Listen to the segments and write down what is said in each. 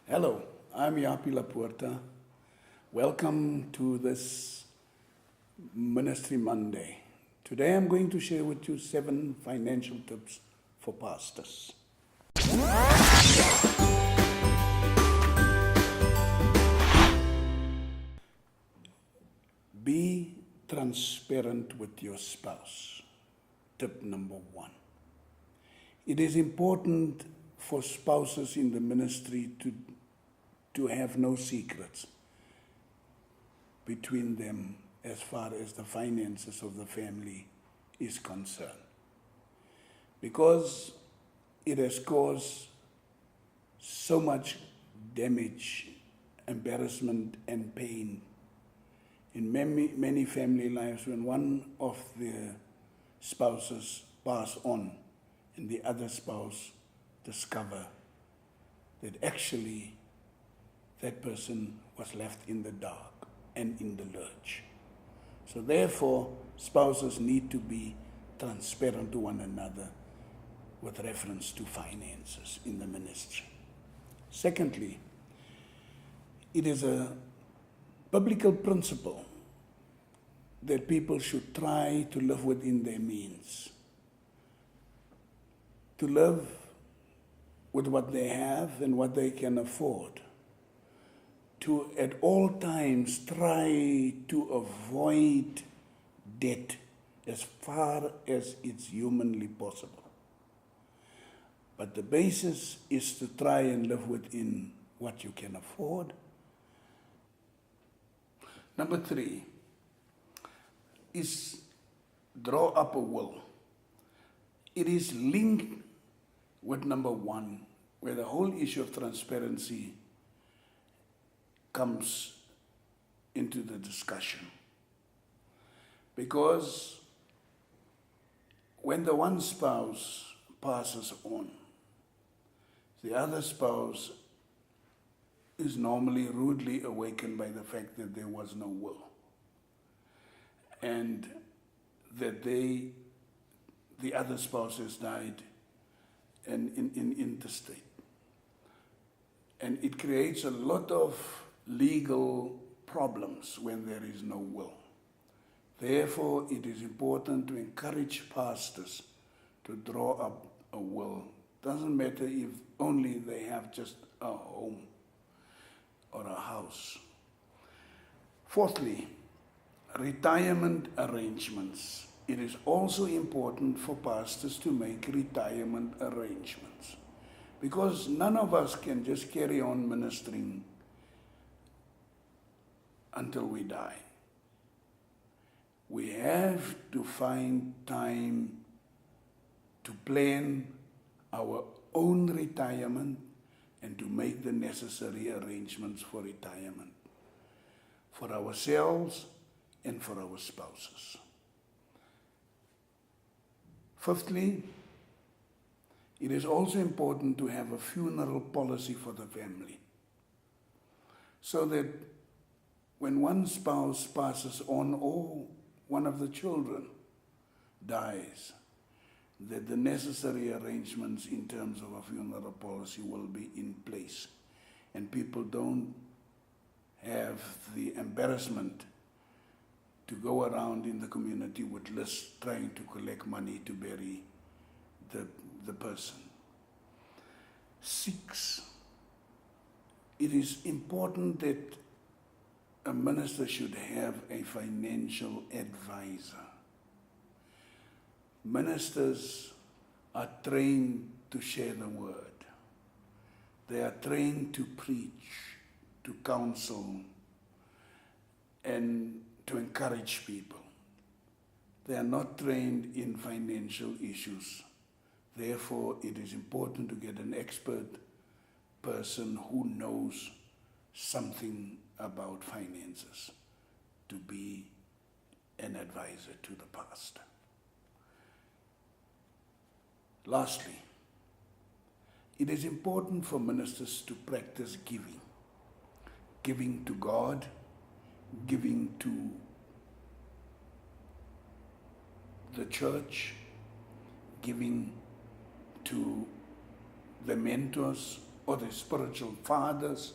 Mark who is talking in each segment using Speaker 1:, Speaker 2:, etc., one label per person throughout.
Speaker 1: Hello, I'm Yapi Laporta. Welcome to this Ministry Monday. Today I'm going to share with you 7 financial tips for pastors. Be transparent with your spouse. Tip number 1. It is important for spouses in the ministry to have no secrets between them as far as the finances of the family is concerned. Because it has caused so much damage, embarrassment, and pain in many family lives when one of the spouses pass on and the other spouse discover that actually that person was left in the dark and in the lurch. So therefore, spouses need to be transparent to one another with reference to finances in the ministry. Secondly, it is a biblical principle that people should try to live within their means, to live with what they have and what they can afford, to at all times try to avoid debt as far as it's humanly possible. But the basis is to try and live within what you can afford. Number 3 is draw up a will. It is linked with number 1, where the whole issue of transparency comes into the discussion. Because when the one spouse passes on, the other spouse is normally rudely awakened by the fact that there was no will and that the other spouse has died and in interstate. And it creates a lot of legal problems when there is no will. Therefore, it is important to encourage pastors to draw up a will. Doesn't matter if only they have just a home or a house. Fourthly, retirement arrangements. It is also important for pastors to make retirement arrangements, because none of us can just carry on ministering until we die. We have to find time to plan our own retirement and to make the necessary arrangements for retirement for ourselves and for our spouses. Fifthly, it is also important to have a funeral policy for the family, so that when one spouse passes on or one of the children dies, that the necessary arrangements in terms of a funeral policy will be in place, and people don't have the embarrassment to go around in the community with lists trying to collect money to bury the person. 6, it is important that a minister should have a financial advisor. Ministers are trained to share the word. They are trained to preach, to counsel, and to encourage people. They are not trained in financial issues. Therefore, it is important to get an expert person who knows something about finances to be an advisor to the pastor. Lastly, it is important for ministers to practice giving. Giving to God, giving to the church, giving to the mentors or their spiritual fathers,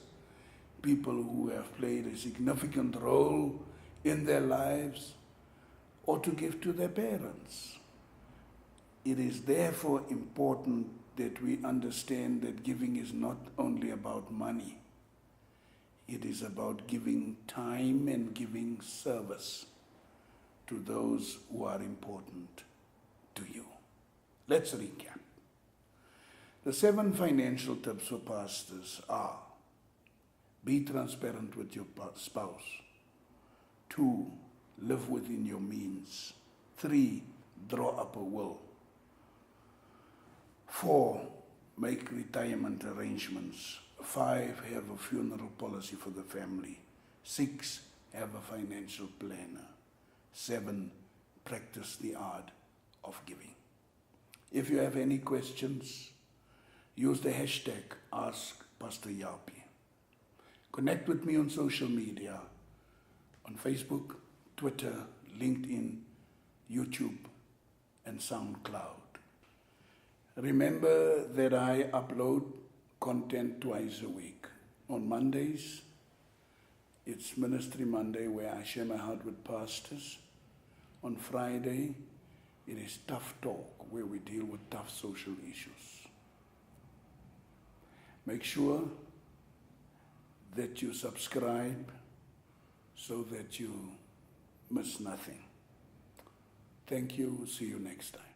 Speaker 1: people who have played a significant role in their lives, or to give to their parents. It is therefore important that we understand that giving is not only about money. It is about giving time and giving service to those who are important to you. Let's recap. The 7 financial tips for pastors are: be transparent with your spouse. 2, live within your means. 3, draw up a will. 4, make retirement arrangements. 5, have a funeral policy for the family. 6, have a financial planner. 7, practice the art of giving. If you have any questions, use the hashtag AskPastorJaapie. Connect with me on social media, on Facebook, Twitter, LinkedIn, YouTube, and SoundCloud. Remember that I upload content twice a week. On Mondays, it's Ministry Monday, where I share my heart with pastors. On Friday, it is Tough Talk, where we deal with tough social issues. Make sure that you subscribe so that you miss nothing. Thank you. See you next time.